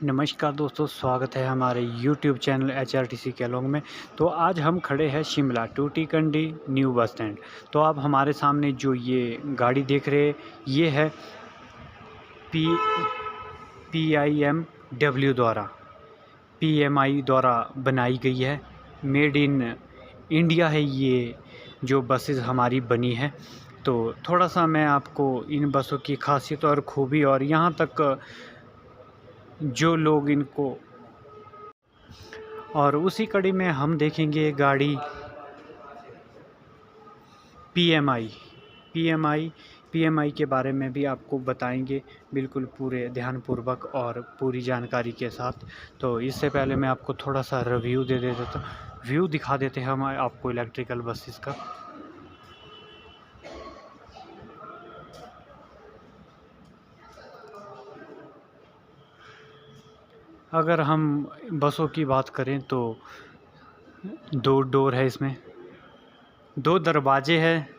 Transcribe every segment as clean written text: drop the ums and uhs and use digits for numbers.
नमस्कार दोस्तों, स्वागत है हमारे YouTube चैनल HRTC केलोंग में। तो आज हम खड़े हैं Shimla Tutikandi new bus stand. तो आप हमारे सामने जो ये गाड़ी देख रहे हैं, ये है PIMW द्वारा बनाई गई है। मेड इन इंडिया है ये जो बसेस हमारी बनी है। तो थोड़ा सा मैं आपको इन बसों की खासियत और खूबी और यहाँ तक जो लोग इनको और उसी कड़ी में हम देखेंगे गाड़ी PMI के बारे में भी आपको बताएंगे, बिल्कुल पूरे ध्यानपूर्वक और पूरी जानकारी के साथ। तो इससे पहले मैं आपको थोड़ा सा रिव्यू दे देता हूँ, व्यू दिखा देते हैं हम आपको इलेक्ट्रिकल बसेस का। अगर हम बसों की बात करें तो 2 डोर है, इसमें 2 दरवाजे हैं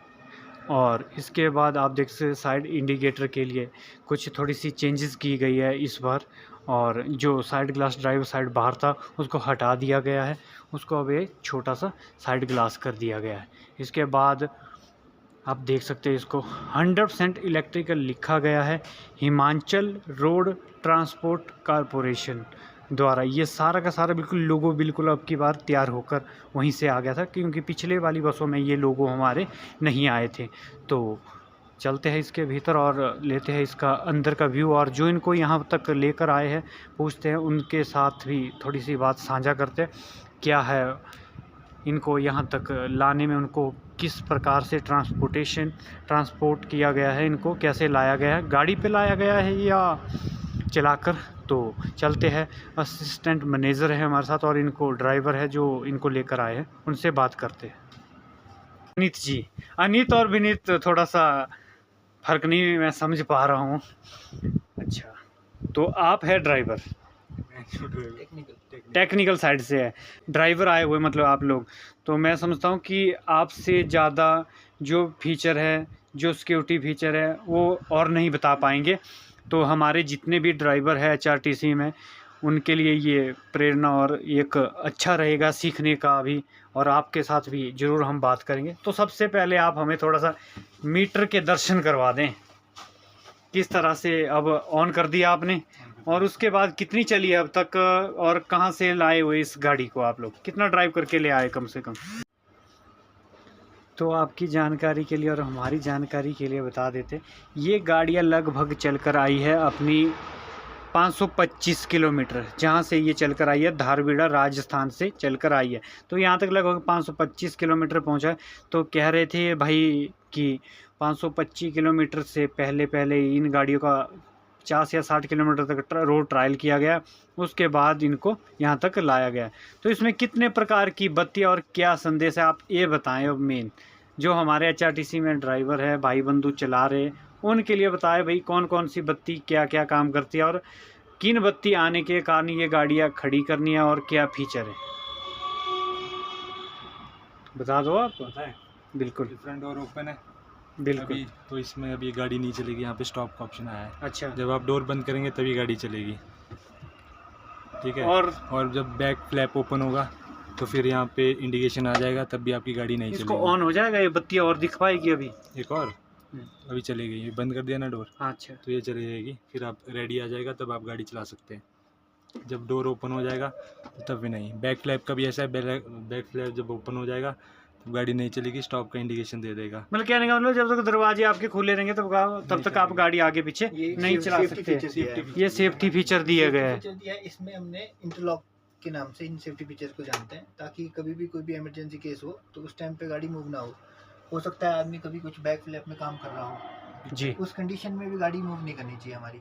और इसके बाद आप देख सकते साइड इंडिकेटर के लिए कुछ थोड़ी सी चेंजेस की गई है इस बार। और जो साइड ग्लास ड्राइवर साइड बाहर था उसको हटा दिया गया है, उसको अब एक छोटा सा साइड ग्लास कर दिया गया है। इसके बाद आप देख सकते हैं इसको 100% इलेक्ट्रिकल लिखा गया है, हिमाचल रोड ट्रांसपोर्ट कॉरपोरेशन द्वारा। ये सारा का सारा बिल्कुल लोगो बिल्कुल अब की बार तैयार होकर वहीं से आ गया था, क्योंकि पिछले वाली बसों में ये लोगो हमारे नहीं आए थे। तो चलते हैं इसके भीतर और लेते हैं इसका अंदर का व्यू, और जो इनको यहाँ तक लेकर आए हैं पूछते हैं, उनके साथ भी थोड़ी सी बात साझा करते हैं क्या है इनको यहाँ तक लाने में, उनको किस प्रकार से ट्रांसपोर्ट किया गया है, इनको कैसे लाया गया है, गाड़ी पे लाया गया है या चलाकर। तो चलते हैं, असिस्टेंट मैनेजर है हमारे साथ और इनको ड्राइवर है जो इनको लेकर आए हैं, उनसे बात करते हैं। अनित जी, अनित और विनीत थोड़ा सा फर्क नहीं मैं समझ पा रहा हूँ। अच्छा, तो आप है ड्राइवर, टेक्निकल साइड से है, ड्राइवर आए हुए मतलब आप लोग। तो मैं समझता हूँ कि आपसे ज़्यादा जो फीचर है, जो सिक्योरिटी फीचर है वो और नहीं बता पाएंगे। तो हमारे जितने भी ड्राइवर है HRTC में, उनके लिए ये प्रेरणा और एक अच्छा रहेगा सीखने का भी, और आपके साथ भी ज़रूर हम बात करेंगे। तो सबसे पहले आप हमें थोड़ा सा मीटर के दर्शन करवा दें, किस तरह से अब ऑन कर दिया आपने, और उसके बाद कितनी चली है अब तक, और कहाँ से लाए हुए इस गाड़ी को, आप लोग कितना ड्राइव करके ले आए कम से कम। तो आपकी जानकारी के लिए और हमारी जानकारी के लिए बता देते, ये गाड़ियाँ लगभग चलकर आई है अपनी 525 किलोमीटर, जहाँ से ये चलकर आई है धारवीड़ा राजस्थान से चलकर आई है। तो यहाँ तक लगभग 525 किलोमीटर पहुँचा है। तो कह रहे थे भाई कि 525 किलोमीटर से पहले इन गाड़ियों का 50 या 60 किलोमीटर तक रोड ट्रायल किया गया, उसके बाद इनको यहाँ तक लाया गया। तो इसमें कितने प्रकार की बत्ती और क्या संदेश है, आप ये बताएं। अब मेन जो हमारे HRTC में ड्राइवर है भाई बंधु चला रहे, उनके लिए बताएं भाई कौन कौन सी बत्ती क्या क्या काम करती है, और किन बत्ती आने के कारण ये गाड़ियाँ खड़ी करनी है, और क्या फीचर है बता दो आप। बताएं। बिल्कुल, फ्रंट डोर ओपन है बिल्कुल। अभी, तो इसमें अभी गाड़ी नहीं चलेगी, यहाँ पे स्टॉप का ऑप्शन आया है। अच्छा, जब आप डोर बंद करेंगे तभी गाड़ी चलेगी, ठीक है। और जब बैक फ्लैप ओपन होगा तो फिर यहाँ पे इंडिकेशन आ जाएगा, तब भी आपकी गाड़ी नहीं इसको चलेगी। ऑन हो जाएगा, ये बत्तियाँ और दिख पाएगी अभी। एक और अभी चलेगी, ये बंद कर दिया ना डोर, अच्छा, तो ये चली जाएगी, फिर आप रेडी आ जाएगा तब आप गाड़ी चला सकते हैं। जब डोर ओपन हो जाएगा तो तब भी नहीं। बैक फ्लैप का भी ऐसा है, बैक फ्लैप जब ओपन हो जाएगा तो गाड़ी नहीं चलेगी, स्टॉप का इंडिकेशन दे देगा। मतलब कहने का मतलब जब तक दरवाजे आपके खुले रहेंगे तब तक आप गाड़ी आगे पीछे नहीं चला सकते। ये सेफ्टी फीचर दिए गए हैं। इसमें हमने इंटरलॉक के नाम से इन सेफ्टी फीचर को जानते हैं, ताकि कभी भी कोई भी इमरजेंसी केस हो तो उस टाइम पे गाड़ी मूव ना हो सकता है आदमी कभी कुछ बैक फ्लैप में काम कर रहा हो जी, उस कंडीशन में भी गाड़ी मूव नहीं करनी चाहिए हमारी।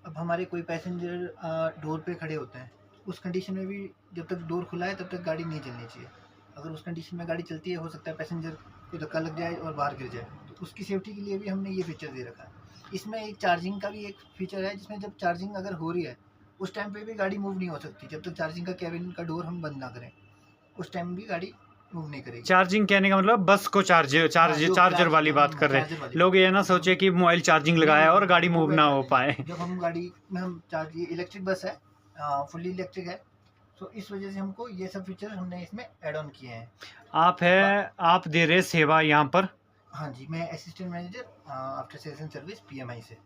अब हमारे कोई पैसेंजर डोर पे खड़े होते हैं, उस कंडीशन में भी जब तक डोर खुला है तब तक गाड़ी नहीं चलनी चाहिए। अगर उस कंडीशन में गाड़ी चलती है, हो सकता है पैसेंजर को धक्का लग जाए और बाहर गिर जाए, तो उसकी सेफ्टी के लिए भी हमने ये फीचर दे रखा है। इसमें एक चार्जिंग का भी एक फीचर है, जिसमें जब चार्जिंग अगर हो रही है उस टाइम पे भी गाड़ी मूव नहीं हो सकती, जब तक चार्जिंग का कैबिन का डोर हम बंद ना करें, उस टाइम भी गाड़ी मूव नहीं करेगी। चार्जिंग कहने का मतलब बस को चार्जर वाली बात कर रहे हैं लोग, ये ना सोचे कि मोबाइल चार्जिंग लगाया और गाड़ी मूव ना हो पाए। जब हम गाड़ी में हम चार्ज, ये इलेक्ट्रिक बस है, फुल्ली इलेक्ट्रिक है, तो इस वजह से हमको ये सब फीचर हमने इसमें ऐड ऑन किए हैं। आप दे रहे सेवा यहाँ पर हाँ जी, मैं assistant manager after sales and service PMI से।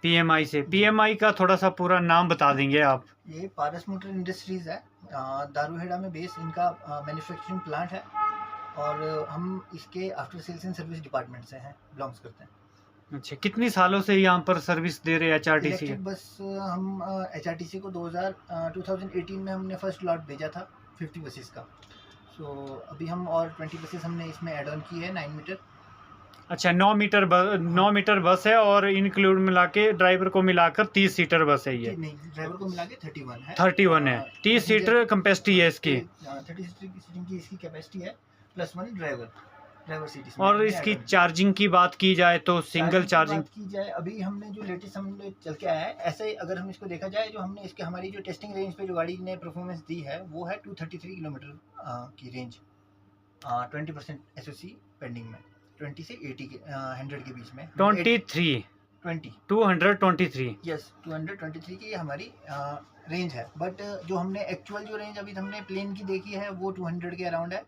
पीएमआई से। पीएमआई का थोड़ा सा पूरा नाम बता देंगे आप? ये पारस मोटर इंडस्ट्रीज़ है, दारूहेड़ा में बेस इनका मैन्युफैक्चरिंग प्लांट है, और हम इसके after sales and service department से हैं, बिलोंग्स करते हैं। अच्छा, कितनी सालों से यहाँ पर सर्विस दे रहे हैं HRTC? इलेक्ट्रिक बस हम HRTC को 2018 में हमने फर्स्ट लॉट भेजा था 50 बसेस का। सो अभी हम और 20 बसेस हमने इसमें ऐड ऑन की है 9 मीटर। अच्छा, 9 मीटर बस है, और इंक्लूड मिला के ड्राइवर को मिलाकर 30 सीटर बस है ये? नहीं, ड्राइवर को मिला के 31 है। 31 है। 30 सीटर कैपेसिटी है इसकी? 30 सीटिंग की इसकी कैपेसिटी है, +1 ड्राइवर सीट। और इसकी चार्जिंग की बात की जाए तो सिंगल चार्जिंग की जाए, अभी हमने जो लेटेस्ट हमने चल के आया है, ऐसे अगर हम इसको देखा जाए, जो हमने इसके हमारी जो टेस्टिंग रेंज पे जो गाड़ी ने परफॉर्मेंस दी है वो है 233 किलोमीटर की रेंज, 20% SOC पेंडिंग में, 20 से 80 के 100 के बीच में। 223 यस, 223 की हमारी रेंज है। बट जो हमने एक्चुअल जो रेंज अभी हमने प्लेन की देखी है वो 200 के अराउंड है,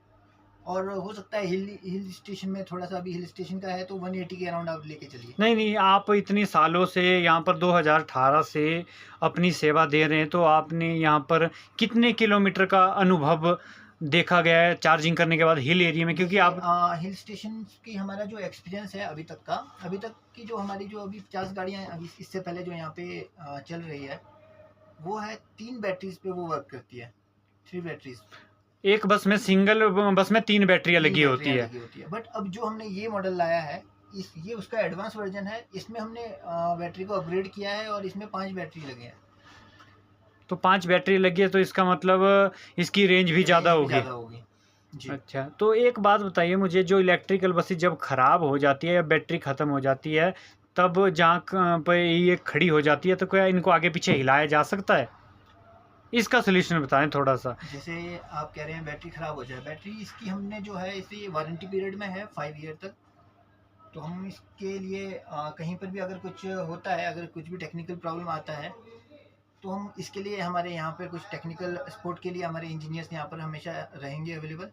और हो सकता है हिल स्टेशन में थोड़ा सा, अभी हिल स्टेशन का है तो 180 के अराउंड आप लेके चलिए। नहीं, आप इतनी सालों से यहाँ पर 2018 से अपनी सेवा दे रहे हैं, तो आपने यहाँ पर कितने किलोमीटर का अनुभव देखा गया है चार्जिंग करने के बाद हिल एरिया में? क्योंकि आप हिल स्टेशन की हमारा जो एक्सपीरियंस है अभी तक की जो हमारी जो अभी 50 गाड़ियाँ अभी इससे पहले जो यहाँ पे चल रही है, वो है 3 बैटरीज पे वो वर्क करती है, 3 बैटरीज। एक बस में, सिंगल बस में 3 बैटरियाँ लगी होती है। बट अब जो हमने ये मॉडल लाया है, ये उसका एडवांस वर्जन है, इसमें हमने बैटरी को अपग्रेड किया है और इसमें 5 बैटरी लगे हैं। तो 5 बैटरी लगी है, तो इसका मतलब इसकी रेंज भी ज़्यादा होगी जी। अच्छा, तो एक बात बताइए मुझे, जो इलेक्ट्रिकल बसें जब ख़राब हो जाती है या बैटरी ख़त्म हो जाती है, तब जहाँ पर ये खड़ी हो जाती है, तो क्या इनको आगे पीछे हिलाया जा सकता है? इसका सोल्यूशन बताएं थोड़ा सा। जैसे आप कह रहे हैं बैटरी ख़राब हो जाए, बैटरी इसकी हमने जो है इसे ये वारंटी पीरियड में है 5 ईयर तक, तो हम इसके लिए कहीं पर भी अगर कुछ होता है, अगर कुछ भी टेक्निकल प्रॉब्लम आता है, तो हम इसके लिए हमारे यहाँ पर कुछ टेक्निकल सपोर्ट के लिए हमारे इंजीनियर्स यहाँ पर हमेशा रहेंगे अवेलेबल।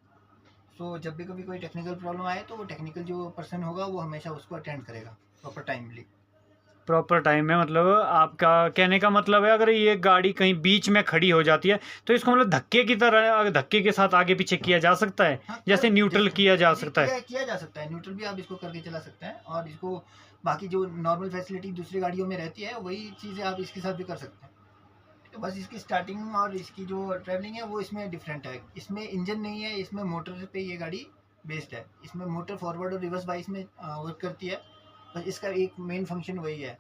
सो जब भी कभी कोई टेक्निकल प्रॉब्लम आए तो वो टेक्निकल जो पर्सन होगा वो हमेशा उसको अटेंड करेगा प्रॉपर टाइम में। मतलब आपका कहने का मतलब है, अगर ये गाड़ी कहीं बीच में खड़ी हो जाती है तो इसको मतलब धक्के के साथ आगे पीछे किया जा सकता है? हाँ, जैसे न्यूट्रल किया जा सकता है? किया जा सकता है, न्यूट्रल भी आप इसको करके चला सकते हैं, और इसको बाकी जो नॉर्मल फैसिलिटी दूसरी गाड़ियों में रहती है वही चीज़ें आप इसके साथ भी कर सकते हैं। तो बस इसकी स्टार्टिंग और इसकी जो ट्रैवलिंग है वो इसमें डिफरेंट है। इसमें इंजन नहीं है, इसमें मोटर पे ये गाड़ी बेस्ड है। इसमें मोटर फॉरवर्ड और रिवर्स वाइस में वर्क करती है, बस इसका एक मेन फंक्शन वही है,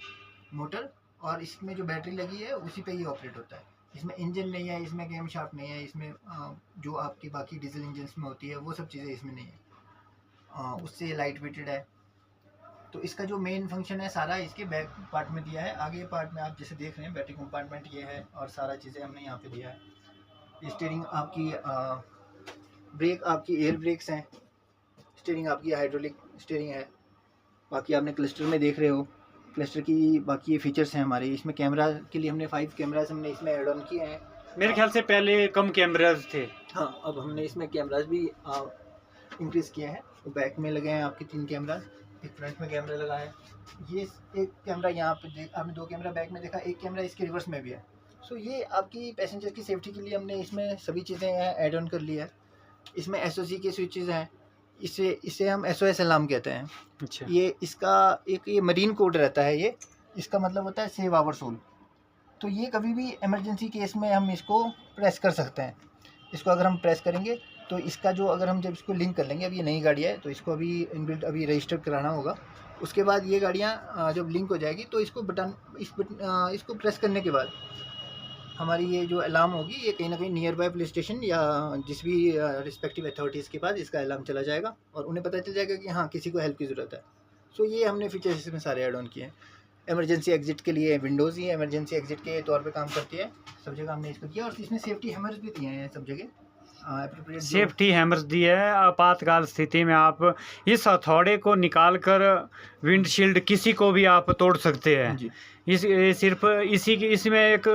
मोटर, और इसमें जो बैटरी लगी है उसी पे ये ऑपरेट होता है। इसमें इंजन नहीं है, इसमें गेम शाफ्ट नहीं है, इसमें जो आपकी बाकी डीजल इंजन में होती है वो सब चीज़ें इसमें नहीं है, उससे लाइट वेटेड है। तो इसका जो मेन फंक्शन है सारा इसके बैक पार्ट में दिया है। आगे पार्ट में आप जैसे देख रहे हैं बैटरी कंपार्टमेंट ये है, और सारा चीज़ें हमने यहाँ पे दिया है। स्टीयरिंग आपकी ब्रेक आपकी एयर ब्रेक्स हैं, स्टीयरिंग आपकी हाइड्रोलिक स्टीयरिंग है। बाकी आपने क्लस्टर में देख रहे हो, क्लस्टर की बाकी ये फीचर्स हैं हमारे। इसमें कैमरा के लिए हमने 5 कैमराज हमने इसमें ऐड ऑन किए हैं। मेरे ख्याल से पहले कम कैमराज थे। हाँ, अब हमने इसमें कैमराज भी इंक्रीज़ किए हैं। तो बैक में लगे हैं आपके 3 कैमराज, एक फ्रंट में कैमरा लगा है। ये एक कैमरा यहाँ पे आपने 2 कैमरा बैक में देखा, एक कैमरा इसके रिवर्स में भी है। सो ये आपकी पैसेंजर की सेफ्टी के लिए हमने इसमें सभी चीज़ें ऐड ऑन कर ली है। इसमें SOC के स्विचेस हैं, इसे हम SOS अलार्म कहते हैं। अच्छा, ये इसका एक ये मरीन कोड रहता है, ये इसका मतलब होता है सेव आवर सोल। तो ये कभी भी इमरजेंसी केस में हम इसको प्रेस कर सकते हैं। इसको अगर हम प्रेस करेंगे तो इसका जो, अगर हम जब इसको लिंक कर लेंगे, अभी ये नई गाड़ी है तो इसको अभी इनबिल्ट अभी रजिस्टर कराना होगा। उसके बाद ये गाड़ियाँ जब लिंक हो जाएगी तो इसको इसको प्रेस करने के बाद हमारी ये जो अलार्म होगी ये कहीं ना कहीं नियर बाय पुलिस स्टेशन या जिस भी रिस्पेक्टिव अथॉरिटीज़ के पास इसका अलार्म चला जाएगा, और उन्हें पता चल जाएगा कि हाँ किसी को हेल्प की ज़रूरत है। सो ये हमने फीचर्स इसमें सारे ऐड ऑन किए हैं। इमरजेंसी एग्जिट के लिए विंडोज़ ही इमरजेंसी एग्जिट के तौर पे काम करती है, सब जगह हमने इसको किया। और इसमें सेफ्टी हैमर्स भी दिए हैं सब जगह, सेफ्टी हैमर्स दिए है। आपातकाल स्थिति में आप इस हथौड़े को निकाल कर विंडशील्ड किसी को भी आप तोड़ सकते हैं। ये सिर्फ इसी की इसमें एक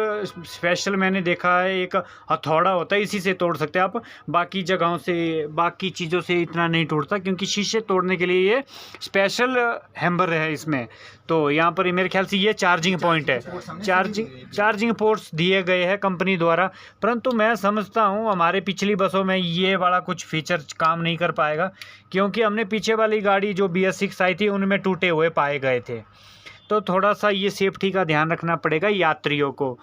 स्पेशल मैंने देखा है, एक हथौड़ा होता है, इसी से तोड़ सकते हैं आप। बाकी जगहों से, बाकी चीज़ों से इतना नहीं टूटता, क्योंकि शीशे तोड़ने के लिए ये स्पेशल हैमर है इसमें। तो यहाँ पर मेरे ख्याल से ये चार्जिंग पॉइंट है, चार्जिंग पोर्ट्स दिए गए हैं कंपनी द्वारा। परंतु मैं समझता हूँ हमारे पिछली बसों में ये वाला कुछ फीचर काम नहीं कर पाएगा, क्योंकि हमने पीछे वाली गाड़ी जो BS6 आई थी उनमें टूटे हुए पाए गए थे। तो थोड़ा सा ये सेफ्टी का ध्यान रखना पड़ेगा यात्रियों को।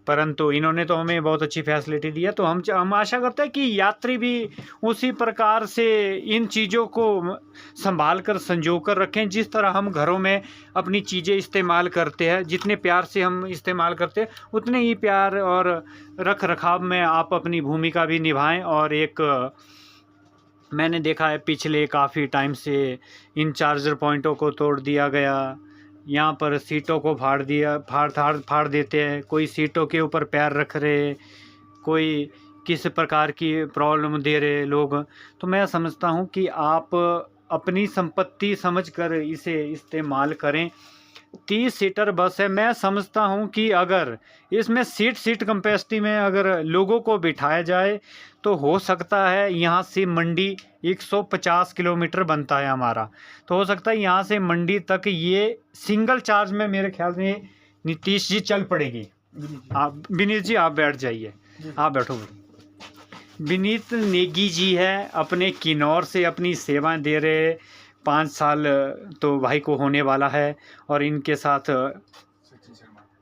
परंतु इन्होंने तो हमें बहुत अच्छी फैसिलिटी दी है, तो हम आशा करते हैं कि यात्री भी उसी प्रकार से इन चीज़ों को संभाल कर संजो कर रखें, जिस तरह हम घरों में अपनी चीज़ें इस्तेमाल करते हैं। जितने प्यार से हम इस्तेमाल करते हैं, उतने ही प्यार और रख रखाव में आप अपनी भूमिका भी निभाएं। और एक मैंने देखा है पिछले काफ़ी टाइम से इन चार्जर पॉइंटों को तोड़ दिया गया, यहाँ पर सीटों को फाड़ देते हैं, कोई सीटों के ऊपर पैर रख रहे, कोई किस प्रकार की प्रॉब्लम दे रहे लोग। तो मैं समझता हूँ कि आप अपनी संपत्ति समझकर इसे इस्तेमाल करें। 30 सीटर बस है, मैं समझता हूँ कि अगर इसमें सीट कैपेसिटी में अगर लोगों को बिठाया जाए तो हो सकता है यहाँ से मंडी 150 किलोमीटर बनता है हमारा, तो हो सकता है यहाँ से मंडी तक ये सिंगल चार्ज में मेरे ख्याल में नीतीश जी चल पड़ेगी। आप विनीत जी आप बैठ जाइए, आप बैठो। विनीत नेगी जी है, अपने किन्नौर से अपनी सेवाएं दे रहे, 5 साल तो भाई को होने वाला है। और इनके साथ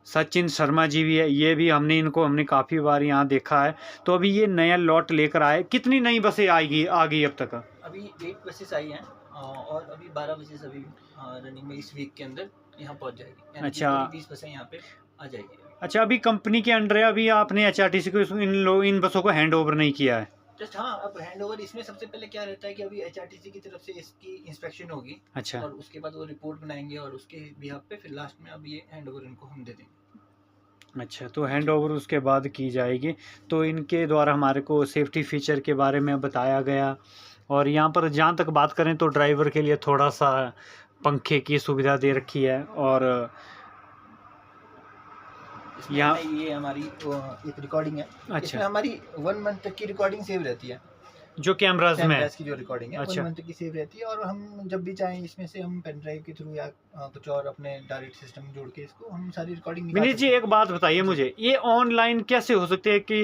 सचिन शर्मा जी भी है, ये भी हमने काफ़ी बार यहाँ देखा है। तो अभी ये नया लॉट लेकर आए। कितनी नई बसें आ गई अब तक? अभी 8 बसेस आई हैं और अभी 12 बसेस अभी रनिंग में इस वीक के अंदर यहाँ पहुँच जाएगी। यानी अच्छा, 20 बसें यहाँ पे आ जाएगी। अच्छा, अभी कंपनी के अंडर है, अभी आपने HRTC को इन बसों को हैंड ओवर नहीं किया है? जस्ट हाँ, अब हैंड ओवर इसमें सबसे पहले क्या रहता है कि अभी HRTC की तरफ से इसकी इंस्पेक्शन होगी। अच्छा, और उसके बाद वो रिपोर्ट बनाएंगे और उसके बिहाफ पे फिर लास्ट में अब ये हैंड ओवर इनको हम दे देंगे। अच्छा, तो हैंड ओवर उसके बाद की जाएगी। तो इनके द्वारा हमारे को सेफ्टी फीचर के बारे में बताया गया। और यहाँ पर जहाँ तक बात करें तो ड्राइवर के लिए थोड़ा सा पंखे की सुविधा दे रखी है। और यहाँ ये हमारी एक रिकॉर्डिंग है। अच्छा, इसमें हमारी 1 मंथ तक की रिकॉर्डिंग सेव रहती है, जो कैमराज में की जो रिकॉर्डिंग है अच्छा, 1 मंथ की सेव रहती है। और हम जब भी चाहें इसमें से हम पेन ड्राइव के थ्रू या कुछ और अपने डायरेक्ट सिस्टम में जोड़ के इसको हम सारी रिकॉर्डिंग। विनीत जी एक बात बताइए मुझे, ये ऑनलाइन कैसे हो सकते हैं कि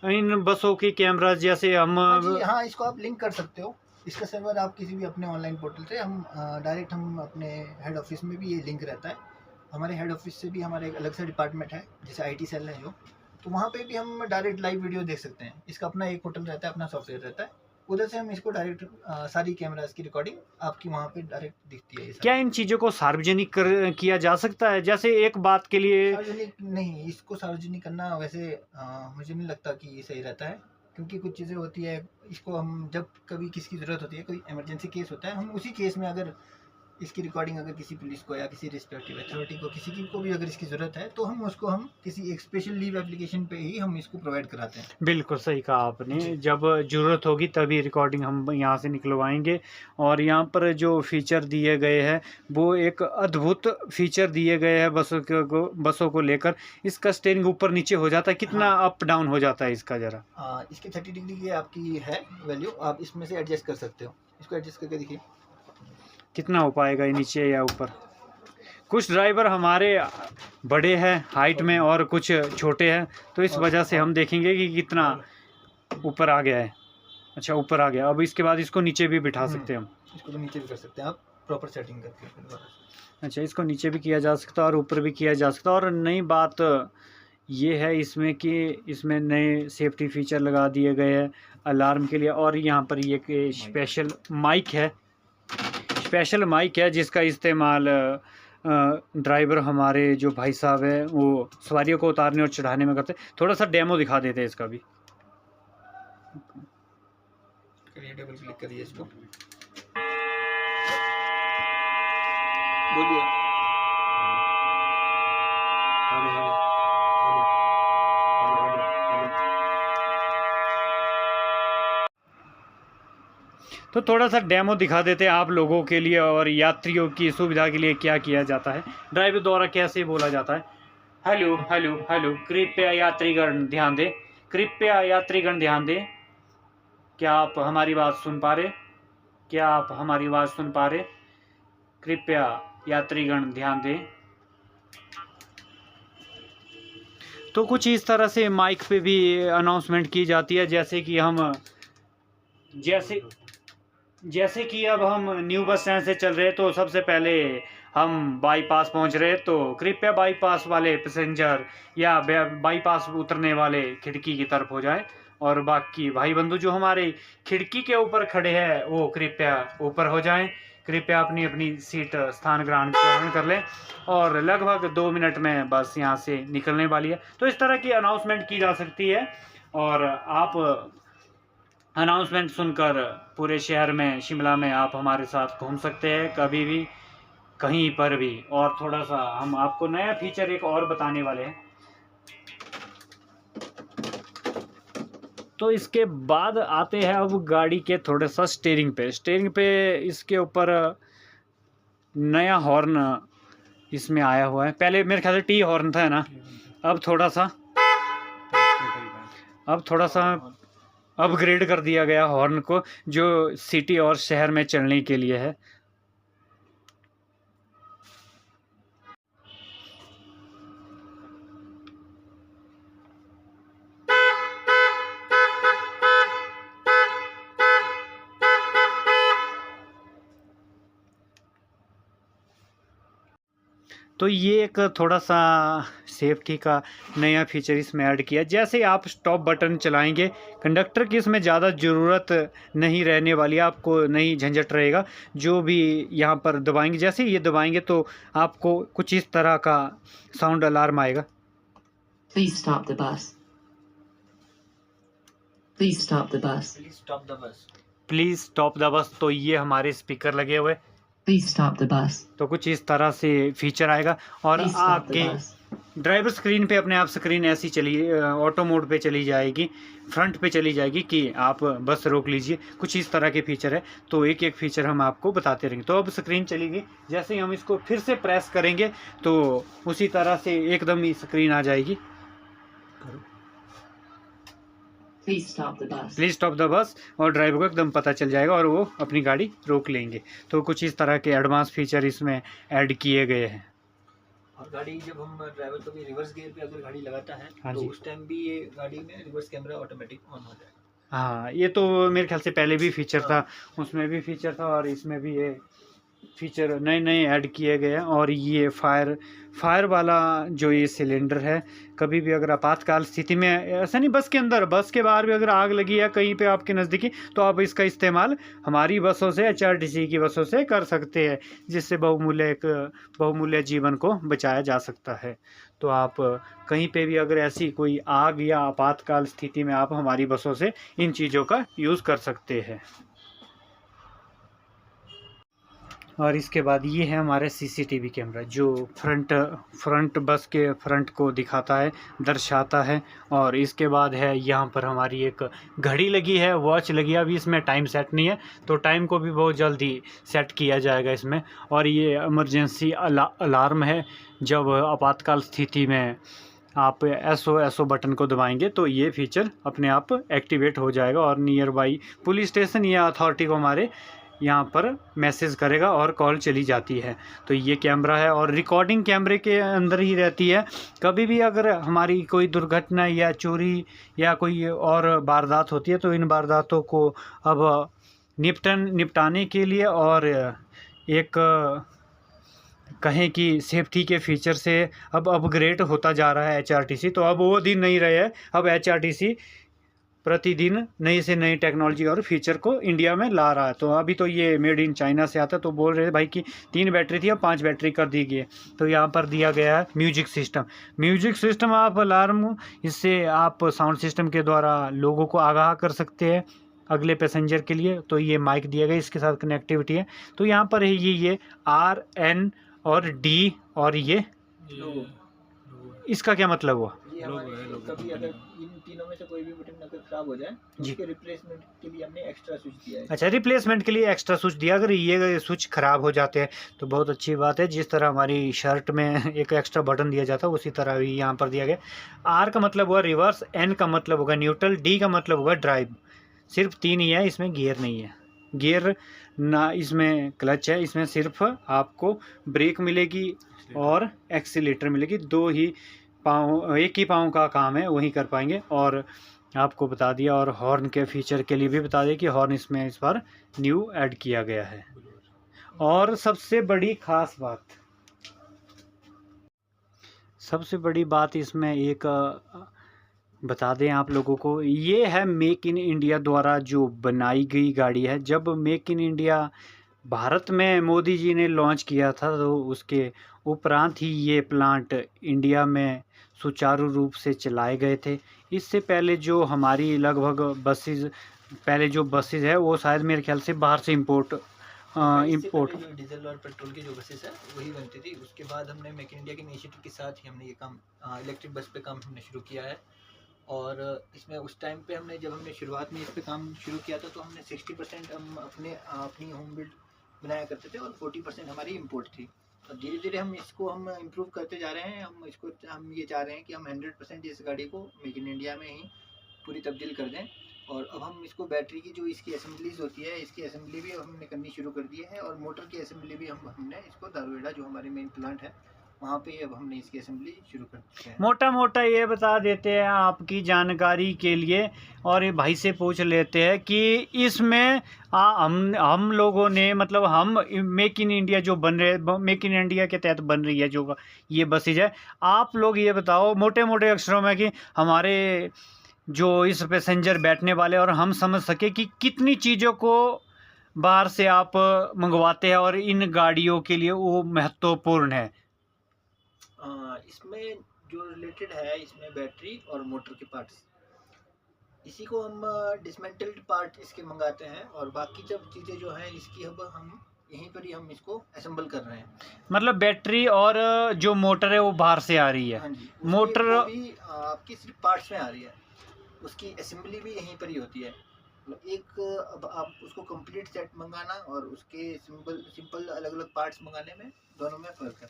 इन बसों की कैमराज जैसे हम हाँ, इसको आप लिंक कर सकते हो। इसका सर्वर आप किसी भी अपने ऑनलाइन पोर्टल से हम डायरेक्ट हम अपने हेड ऑफिस में भी ये लिंक रहता है। हमारे हेड ऑफिस से भी हमारा एक अलग सा डिपार्टमेंट है, जैसे IT सेल है जो, तो वहाँ पे भी हम डायरेक्ट लाइव वीडियो देख सकते हैं। इसका अपना एक पोर्टल रहता है, अपना सॉफ्टवेयर रहता है, उधर से हम इसको डायरेक्ट सारी कैमरास की रिकॉर्डिंग आपकी वहाँ पे डायरेक्ट दिखती है। क्या इन चीज़ों को सार्वजनिक किया जा सकता है? जैसे एक बात के लिए सार्वजनिक नहीं, इसको सार्वजनिक करना वैसे मुझे नहीं लगता कि ये सही रहता है, क्योंकि कुछ चीज़ें होती है, इसको हम जब कभी किसी की ज़रूरत होती है, कोई इमरजेंसी केस होता है, हम उसी केस में अगर इसकी रिकॉर्डिंग अगर किसी पुलिस को या किसी रिस्पेक्टिव अथॉरिटी को, किसी की को भी अगर इसकी ज़रूरत है, तो हम उसको हम किसी एक स्पेशल लीव एप्लीकेशन पे ही हम इसको प्रोवाइड कराते हैं। बिल्कुल सही कहा आपने, जब ज़रूरत होगी तभी रिकॉर्डिंग हम यहाँ से निकलवाएंगे। और यहाँ पर जो फीचर दिए गए हैं वो एक अद्भुत फीचर दिए गए हैं बसों को लेकर। इसका स्टीयरिंग ऊपर नीचे हो जाता है, कितना अप डाउन हो जाता है इसका ज़रा? इसकी 30 डिग्री की आपकी है वैल्यू, आप इसमें से एडजस्ट कर सकते हो। इसको एडजस्ट करके देखिए कितना हो पाएगा, ये नीचे या ऊपर। कुछ ड्राइवर हमारे बड़े हैं हाइट में और कुछ छोटे हैं, तो इस वजह से हम देखेंगे कि कितना ऊपर आ गया है। अच्छा, ऊपर आ गया। अब इसके बाद इसको नीचे भी बिठा सकते हैं हम? इसको तो नीचे भी कर सकते हैं आप, प्रॉपर सेटिंग करके। अच्छा, इसको नीचे भी किया जा सकता है और ऊपर भी किया जा सकता है। और नई बात ये है इसमें कि इसमें नए सेफ्टी फीचर लगा दिए गए हैं अलार्म के लिए। और यहाँ पर ये स्पेशल माइक है जिसका इस्तेमाल ड्राइवर हमारे जो भाई साहब हैं वो सवारियों को उतारने और चढ़ाने में करते हैं। थोड़ा सा डेमो दिखा देते हैं इसका भी। डबल क्लिक करिए इसको, बोलिए। तो थोड़ा सा डेमो दिखा देते हैं आप लोगों के लिए और यात्रियों की सुविधा के लिए क्या किया जाता है, ड्राइवर द्वारा कैसे बोला जाता है। हेलो हेलो हेलो, कृपया यात्रीगण ध्यान दें, कृपया यात्रीगण ध्यान दें। क्या आप हमारी बात सुन पा रहे? क्या आप हमारी आवाज़ सुन पा रहे? कृपया यात्रीगण ध्यान दें। तो कुछ इस तरह से माइक पे भी अनाउंसमेंट की जाती है, जैसे कि अब हम न्यू बस स्टैंड से चल रहे हैं तो सबसे पहले हम बाईपास पहुंच रहे हैं, तो कृपया बाईपास वाले पैसेंजर या बाईपास उतरने वाले खिड़की की तरफ हो जाएं, और बाकी भाई बंधु जो हमारे खिड़की के ऊपर खड़े हैं वो कृपया ऊपर हो जाएं। कृपया अपनी अपनी सीट स्थान ग्रहण कर लें, और लगभग 2 मिनट में बस यहाँ से निकलने वाली है। तो इस तरह की अनाउंसमेंट की जा सकती है, और आप अनाउंसमेंट सुनकर पूरे शहर में, शिमला में आप हमारे साथ घूम सकते हैं कभी भी, कहीं पर भी। और थोड़ा सा हम आपको नया फीचर एक और बताने वाले हैं। तो इसके बाद आते हैं अब गाड़ी के थोड़ा सा स्टीयरिंग पे इसके ऊपर नया हॉर्न इसमें आया हुआ है। पहले मेरे ख्याल से टी हॉर्न था ना, अब थोड़ा सा अपग्रेड कर दिया गया हॉर्न को, जो सिटी और शहर में चलने के लिए है। तो ये एक थोड़ा सा सेफ्टी का नया फीचर इसमें ऐड किया। जैसे आप स्टॉप बटन चलाएंगे, कंडक्टर की इसमें ज़्यादा ज़रूरत नहीं रहने वाली, आपको नहीं झंझट रहेगा। जो भी यहाँ पर दबाएंगे, जैसे ये दबाएंगे तो आपको कुछ इस तरह का साउंड अलार्म आएगा। Please stop the bus. Please stop the bus. Please stop the bus. Please stop the bus. तो ये हमारे स्पीकर लगे हुए, Please stop the bus. तो कुछ इस तरह से फीचर आएगा। और Please stop the आपके bus. ड्राइवर स्क्रीन पे अपने आप स्क्रीन ऐसी चली ऑटो मोड पे चली जाएगी, फ्रंट पे चली जाएगी कि आप बस रोक लीजिए। कुछ इस तरह के फीचर है, तो एक एक फीचर हम आपको बताते रहेंगे। तो अब स्क्रीन चली गई, जैसे ही हम इसको फिर से प्रेस करेंगे तो उसी तरह से एकदम ही स्क्रीन आ जाएगी। Please stop the bus. Please stop the bus, और ड्राइवर को एकदम पता चल जाएगा और वो अपनी गाड़ी रोक लेंगे। तो कुछ इस तरह के एडवांस फीचर इसमें ऐड किए गए हैं। और गाड़ी जब हम ड्राइवर कभी रिवर्स गियर पे अगर गाड़ी लगाता है हाँ तो जी। उस टाइम भी ये गाड़ी में रिवर्स कैमरा ऑटोमेटिक ऑन हो जाएगा। हाँ, ये तो मेरे ख्याल से पहले भी फीचर था, उसमें भी फीचर था और इसमें भी ये फीचर नए नए ऐड किए गए हैं। और ये फायर वाला जो ये सिलेंडर है, कभी भी अगर आपातकाल स्थिति में, ऐसा नहीं बस के अंदर, बस के बाहर भी अगर आग लगी है कहीं पे आपके नज़दीकी, तो आप इसका इस्तेमाल हमारी बसों से, HRTC की बसों से कर सकते हैं, जिससे बहुमूल्य जीवन को बचाया जा सकता है। तो आप कहीं पे भी अगर ऐसी कोई आग या आपातकाल स्थिति में आप हमारी बसों से इन चीज़ों का यूज़ कर सकते हैं। और इसके बाद ये है हमारा CCTV कैमरा, जो फ्रंट बस के फ्रंट को दिखाता है, दर्शाता है। और इसके बाद है यहाँ पर हमारी एक घड़ी लगी है, वॉच लगी है। अभी इसमें टाइम सेट नहीं है, तो टाइम को भी बहुत जल्दी सेट किया जाएगा इसमें। और ये इमरजेंसी अलार्म है, जब आपातकाल स्थिति में आप SO बटन को दबाएंगे तो ये फीचर अपने आप एक्टिवेट हो जाएगा, और नियर बाई पुलिस स्टेशन या अथॉरिटी को हमारे यहाँ पर मैसेज करेगा और कॉल चली जाती है। तो ये कैमरा है, और रिकॉर्डिंग कैमरे के अंदर ही रहती है। कभी भी अगर हमारी कोई दुर्घटना या चोरी या कोई और वारदात होती है, तो इन वारदातों को अब निपटाने के लिए, और एक कहें कि सेफ्टी के फीचर से अब अपग्रेड होता जा रहा है HRTC। तो अब वो दिन नहीं रहे हैं, अब HRTC प्रतिदिन नई से नई टेक्नोलॉजी और फीचर को इंडिया में ला रहा है। तो अभी तो ये मेड इन चाइना से आता है, तो बोल रहे थे भाई कि 3 बैटरी थी, अब 5 बैटरी कर दी गई है। तो यहाँ पर दिया गया है म्यूजिक सिस्टम आप अलार्म, इससे आप साउंड सिस्टम के द्वारा लोगों को आगाह कर सकते हैं अगले पैसेंजर के लिए। तो ये माइक दिया गया, इसके साथ कनेक्टिविटी है। तो यहाँ पर है ये R, N और D, और ये इसका क्या मतलब हुआ? ये लोगो हमारे है, लोगो कभी कंपनी अगर का। इन तीनों में से कोई भी बटन अगर खराब हो जाए तो जी। उसके रिप्लेसमेंट के लिए हमने एक्स्ट्रा स्विच दिया है। अच्छा, रिप्लेसमेंट के लिए एक्स्ट्रा स्विच दिया। अगर ये स्विच ख़राब हो जाते हैं तो बहुत अच्छी बात है। जिस तरह हमारी शर्ट में एक एक्स्ट्रा बटन दिया जाता है उसी तरह भी यहाँ पर दिया गया। आर का मतलब हुआ रिवर्स, एन का मतलब होगा न्यूट्रल, डी का मतलब होगा ड्राइव। सिर्फ 3 ही है, इसमें गियर नहीं है। गियर ना, इसमें क्लच है, इसमें सिर्फ आपको ब्रेक मिलेगी और एक्सीलेटर मिलेगी। 2 ही पाँव, एक ही पाँव का काम है, वही कर पाएंगे। और आपको बता दिया, और हॉर्न के फीचर के लिए भी बता दिया कि हॉर्न इसमें इस बार न्यू ऐड किया गया है। और सबसे बड़ी खास बात, सबसे बड़ी बात इसमें एक बता दें आप लोगों को, ये है मेक इन इंडिया द्वारा जो बनाई गई गाड़ी है। जब मेक इन इंडिया भारत में मोदी जी ने लॉन्च किया था तो उसके उपरांत ही ये प्लांट इंडिया में सुचारू रूप से चलाए गए थे। इससे पहले जो हमारी लगभग बसेस, पहले जो बसेस है वो शायद मेरे ख्याल से बाहर से इंपोर्ट इससे पहले जो डीजल और पेट्रोल की जो बसेस है वही बनती थी। उसके बाद हमने मेक इन इंडिया के इनिशिएटिव के साथ ही हमने ये काम इलेक्ट्रिक बस पे काम हमने शुरू किया है। और इसमें उस टाइम पे हमने, जब हमने शुरुआत में इस पे काम शुरू किया था तो हमने 60% हम अपनी होम बिल्ड बनाया करते थे और 40% हमारी इंपोर्ट थी। और धीरे धीरे हम इम्प्रूव करते जा रहे हैं। हम ये चाह रहे हैं कि हम 100% इस गाड़ी को मेक इन इंडिया में ही पूरी तब्दील कर दें। और अब हम इसको बैटरी की जो इसकी असेंबलीज होती है, इसकी असेंबली भी अब हमने करनी शुरू कर दी है। और मोटर की असेंबली भी हमने इसको दारुएड़ा जो हमारे मेन प्लांट है वहाँ पे अब हमने इसकी असेंबली शुरू कर दी है। मोटा मोटा ये बता देते हैं आपकी जानकारी के लिए, और ये भाई से पूछ लेते हैं कि इसमें हम लोगों ने, मतलब हम मेक इन इंडिया जो बन रहे, मेक इन इंडिया के तहत बन रही है जो ये बसेज है, आप लोग ये बताओ मोटे मोटे अक्षरों में कि हमारे जो इस पैसेंजर बैठने वाले, और हम समझ सके कि कितनी चीज़ों को बाहर से आप मंगवाते हैं और इन गाड़ियों के लिए वो महत्वपूर्ण है। इसमें जो रिलेटेड है, इसमें बैटरी और मोटर के पार्ट्स, इसी को हम डिसमेंटल्ड पार्ट इसके मंगाते हैं। और बाकी जब चीज़ें जो हैं इसकी अब हम यहीं पर ही हम इसको असेंबल कर रहे हैं। मतलब बैटरी और जो मोटर है वो बाहर से आ रही है। हाँ जी, मोटर वो भी आपकी सिर्फ पार्ट्स में आ रही है, उसकी असेंबली भी यहीं पर ही होती है। एक अब आप उसको कंप्लीट सेट मंगाना और उसके सिंपल अलग अलग पार्ट्स मंगाने में, दोनों में फ़र्क है।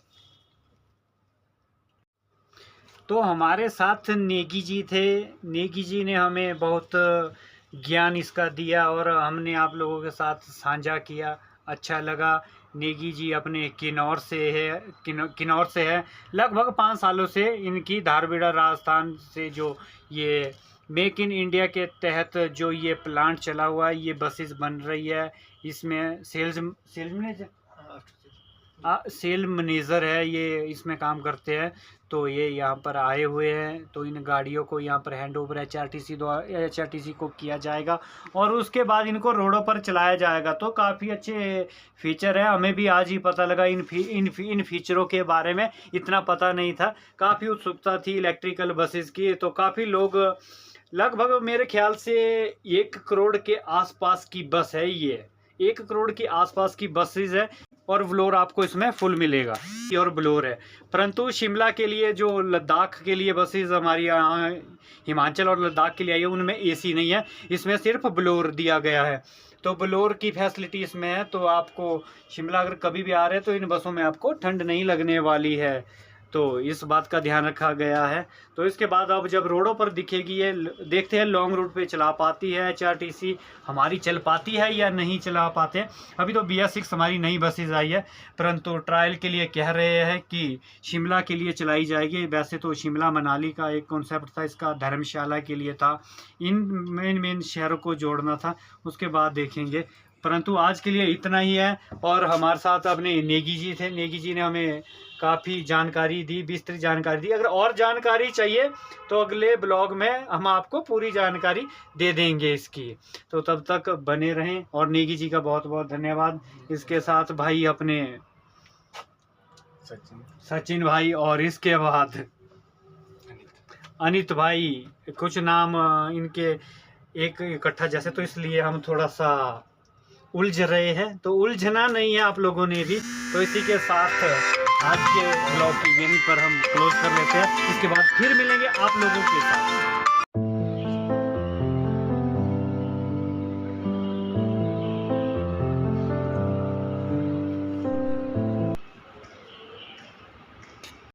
तो हमारे साथ नेगी जी थे। नेगी जी ने हमें बहुत ज्ञान इसका दिया और हमने आप लोगों के साथ साझा किया, अच्छा लगा। नेगी जी अपने किन्नौर से है, किन्नौर से है। लगभग 5 सालों से इनकी धारबेड़ा राजस्थान से जो ये मेक इन इंडिया के तहत जो ये प्लांट चला हुआ है, ये बसेस बन रही है। इसमें सेल मैनेजर है, ये इसमें काम करते हैं। तो ये यहाँ पर आए हुए हैं, तो इन गाड़ियों को यहाँ पर हैंड ओवर HRTC को किया जाएगा और उसके बाद इनको रोडों पर चलाया जाएगा। तो काफ़ी अच्छे फीचर है, हमें भी आज ही पता लगा इन फीचरों के बारे में, इतना पता नहीं था। काफ़ी उत्सुकता थी इलेक्ट्रिकल बसेस की, तो काफ़ी लोग, लगभग मेरे ख्याल से 1 करोड़ के आसपास की बस है ये, 1 करोड़ के आसपास की बसेस है। और ब्लोर आपको इसमें फुल मिलेगा और ब्लोर है। परंतु शिमला के लिए, जो लद्दाख के लिए बसेस हमारी यहाँ हिमाचल और लद्दाख के लिए आई है, उनमें एसी नहीं है, इसमें सिर्फ ब्लोर दिया गया है। तो ब्लोर की फैसिलिटी इसमें है। तो आपको शिमला अगर कभी भी आ रहे हैं तो इन बसों में आपको ठंड नहीं लगने वाली है, तो इस बात का ध्यान रखा गया है। तो इसके बाद अब जब रोडों पर दिखेगी ये, देखते हैं लॉन्ग रूट पे चला पाती है HRTC, हमारी चल पाती है या नहीं चला पाते हैं। अभी तो BS6 हमारी नई बसेज आई है, परंतु ट्रायल के लिए कह रहे हैं कि शिमला के लिए चलाई जाएगी। वैसे तो शिमला मनाली का एक कॉन्सेप्ट था, इसका धर्मशाला के लिए था, इन मेन शहरों को जोड़ना था, उसके बाद देखेंगे। परंतु आज के लिए इतना ही है। और हमारे साथ अपने नेगी जी थे, नेगी जी ने हमें काफ़ी जानकारी दी, विस्तृत जानकारी दी। अगर और जानकारी चाहिए तो अगले ब्लॉग में हम आपको पूरी जानकारी दे देंगे इसकी। तो तब तक बने रहें और नेगी जी का बहुत बहुत धन्यवाद। इसके साथ भाई अपने सचिन भाई, और इसके बाद अनित भाई, कुछ नाम इनके एक इकट्ठा जैसे, तो इसलिए हम थोड़ा सा उलझ रहे हैं। तो उलझना नहीं है आप लोगों ने भी। तो इसी के साथ आज के ब्लॉग की यहीं पर हम क्लोज कर लेते हैं। इसके बाद फिर मिलेंगे आप लोगों के साथ।